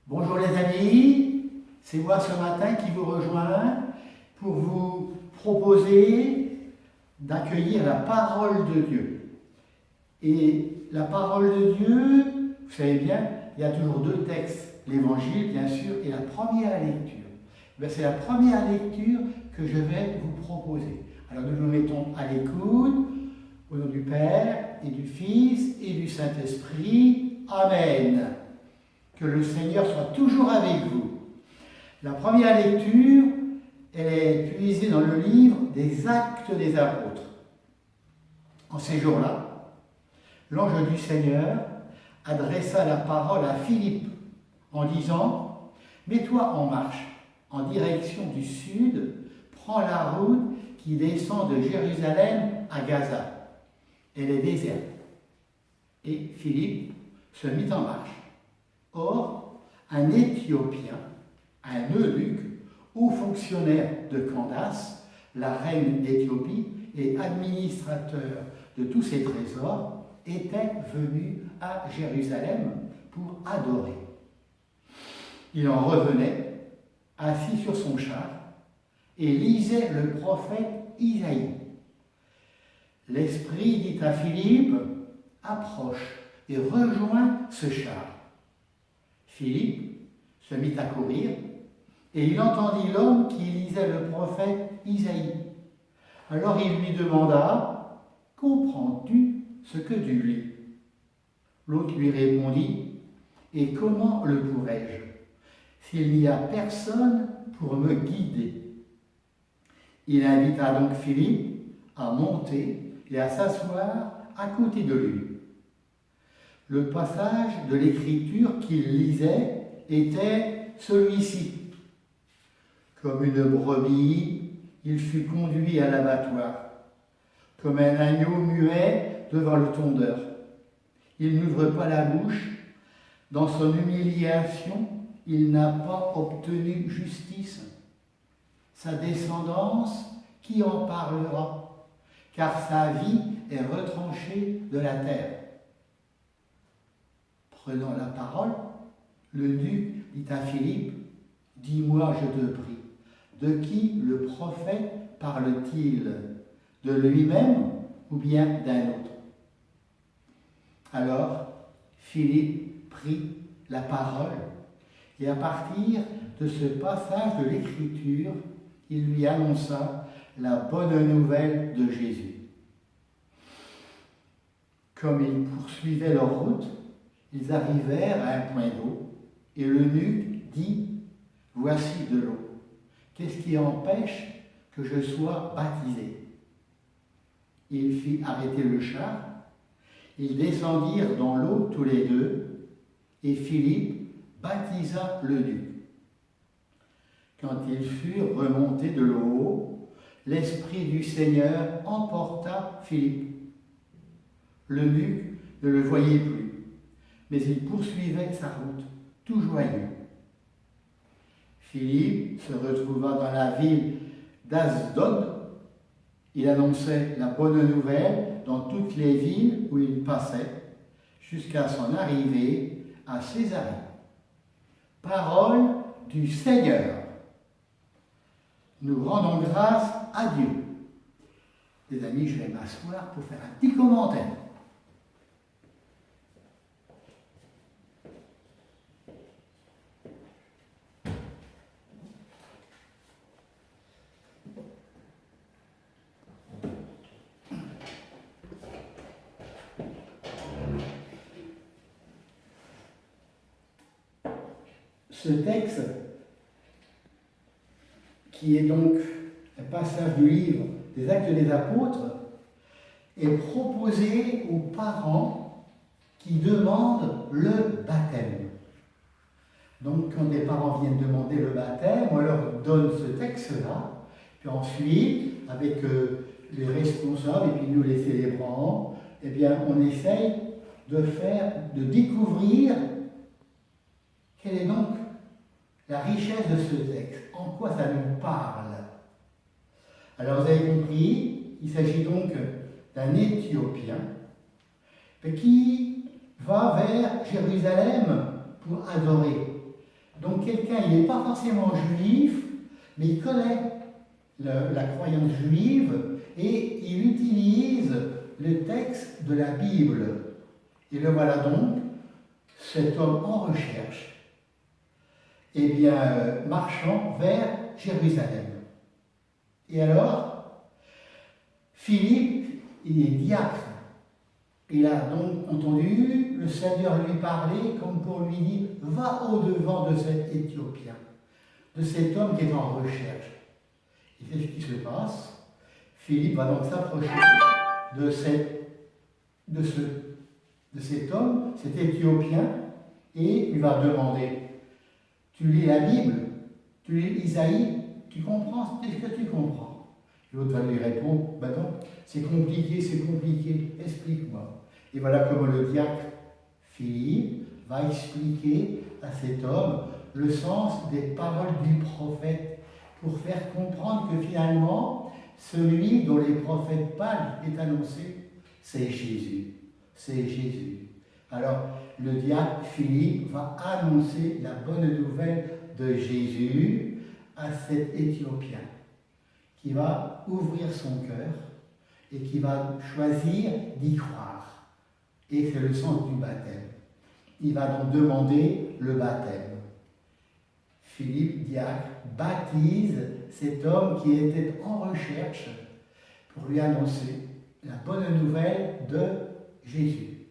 Bonjour les amis, c'est moi ce matin qui vous rejoins pour vous proposer d'accueillir la parole de Dieu. Et la parole de Dieu, vous savez bien, il y a toujours deux textes, l'évangile bien sûr et la première lecture. C'est la première lecture que je vais vous proposer. Alors nous nous mettons à l'écoute, au nom du Père et du Fils et du Saint-Esprit. Amen. Que le Seigneur soit toujours avec vous. La première lecture, elle est puisée dans le livre des Actes des Apôtres. En ces jours-là, l'ange du Seigneur adressa la parole à Philippe en disant « Mets-toi en marche en direction du sud, prends la route qui descend de Jérusalem à Gaza. Elle est déserte. » Et Philippe se mit en marche. Or, un Éthiopien, un eunuque, haut fonctionnaire de Candace, la reine d'Éthiopie et administrateur de tous ses trésors, était venu à Jérusalem pour adorer. Il en revenait, assis sur son char, et lisait le prophète Isaïe. L'Esprit dit à Philippe, « Approche et rejoins ce char. » Philippe se mit à courir, et il entendit l'homme qui lisait le prophète Isaïe. Alors il lui demanda, « Comprends-tu ce que tu lis ?» L'autre lui répondit, « Et comment le pourrais-je, s'il n'y a personne pour me guider ?» Il invita donc Philippe à monter et à s'asseoir à côté de lui. Le passage de l'Écriture qu'il lisait était celui-ci. Comme une brebis, il fut conduit à l'abattoir, comme un agneau muet devant le tondeur. Il n'ouvre pas la bouche. Dans son humiliation, il n'a pas obtenu justice. Sa descendance, qui en parlera? Car sa vie est retranchée de la terre. Prenant la parole, l'eunuque dit à Philippe, « Dis-moi, je te prie, de qui le prophète parle-t-il? De lui-même ou bien d'un autre ?» Alors, Philippe prit la parole, et à partir de ce passage de l'Écriture, il lui annonça la bonne nouvelle de Jésus. Comme ils poursuivaient leur route, ils arrivèrent à un point d'eau, et l'eunuque dit, « Voici de l'eau. Qu'est-ce qui empêche que je sois baptisé ?» Il fit arrêter le char. Ils descendirent dans l'eau tous les deux, et Philippe baptisa l'eunuque. Quand ils furent remontés de l'eau, l'Esprit du Seigneur emporta Philippe. L'eunuque ne le voyait plus, mais il poursuivait sa route, tout joyeux. Philippe se retrouva dans la ville d'Asdod. Il annonçait la bonne nouvelle dans toutes les villes où il passait, jusqu'à son arrivée à Césarée. Parole du Seigneur. Nous rendons grâce à Dieu. Les amis, je vais m'asseoir pour faire un petit commentaire. Ce texte, qui est donc un passage du livre des Actes des Apôtres, est proposé aux parents qui demandent le baptême. Donc, quand les parents viennent demander le baptême, on leur donne ce texte-là, puis ensuite, avec les responsables et puis nous les célébrants, eh bien, on essaye de découvrir quelle est donc la richesse de ce texte, en quoi ça nous parle. Alors vous avez compris, il s'agit donc d'un Éthiopien qui va vers Jérusalem pour adorer. donc quelqu'un, il n'est pas forcément juif, mais il connaît la croyance juive et il utilise le texte de la Bible. Et le voilà donc, cet homme en recherche, eh bien, marchant vers Jérusalem. Et alors, Philippe, il est diacre. Il a donc entendu le Seigneur lui parler comme pour lui dire « Va au-devant de cet Éthiopien, de cet homme qui est en recherche. » Et c'est ce qui se passe. Philippe va donc s'approcher de cet homme, cet Éthiopien, et il va demander « Tu lis la Bible? Tu lis Isaïe? Tu comprends? Qu'est-ce que tu comprends ?» L'autre va lui répondre « Ben non, c'est compliqué, explique-moi. » Et voilà comment le diacre Philippe va expliquer à cet homme le sens des paroles du prophète pour faire comprendre que finalement, celui dont les prophètes parlent est annoncé, c'est Jésus. C'est Jésus. Alors, le diacre Philippe va annoncer la bonne nouvelle de Jésus à cet Éthiopien qui va ouvrir son cœur et qui va choisir d'y croire. Et c'est le sens du baptême. Il va donc demander le baptême. Philippe, diacre, baptise cet homme qui était en recherche pour lui annoncer la bonne nouvelle de Jésus.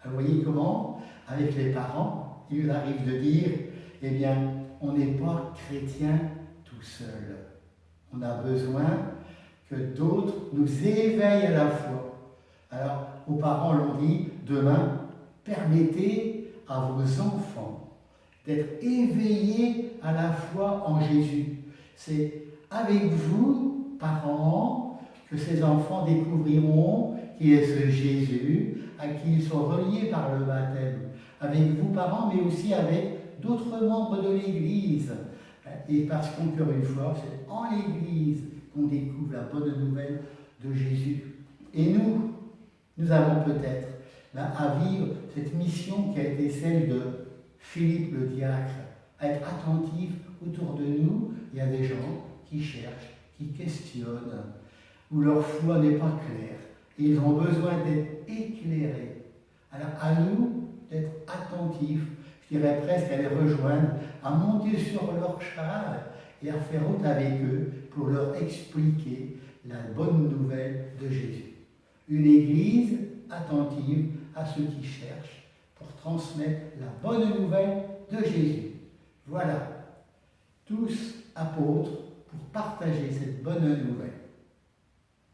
Vous voyez comment, avec les parents, il nous arrive de dire, eh bien, on n'est pas chrétien tout seul. On a besoin que d'autres nous éveillent à la foi. Alors, aux parents l'ont dit, demain, permettez à vos enfants d'être éveillés à la foi en Jésus. C'est avec vous, parents, que ces enfants découvriront qui est ce Jésus, à qui ils sont reliés par le baptême. Avec vous, parents, mais aussi avec d'autres membres de l'Église. Et parce qu'encore une fois, c'est en l'Église qu'on découvre la bonne nouvelle de Jésus. Et nous avons peut-être là à vivre cette mission qui a été celle de Philippe le diacre, à être attentif autour de nous. Il y a des gens qui cherchent, qui questionnent, où leur foi n'est pas claire. Et ils ont besoin d'être éclairés. Alors à nous d'être attentifs, je dirais presque à les rejoindre, à monter sur leur char et à faire route avec eux pour leur expliquer la bonne nouvelle de Jésus. Une église attentive à ceux qui cherchent pour transmettre la bonne nouvelle de Jésus. Voilà, tous apôtres pour partager cette bonne nouvelle.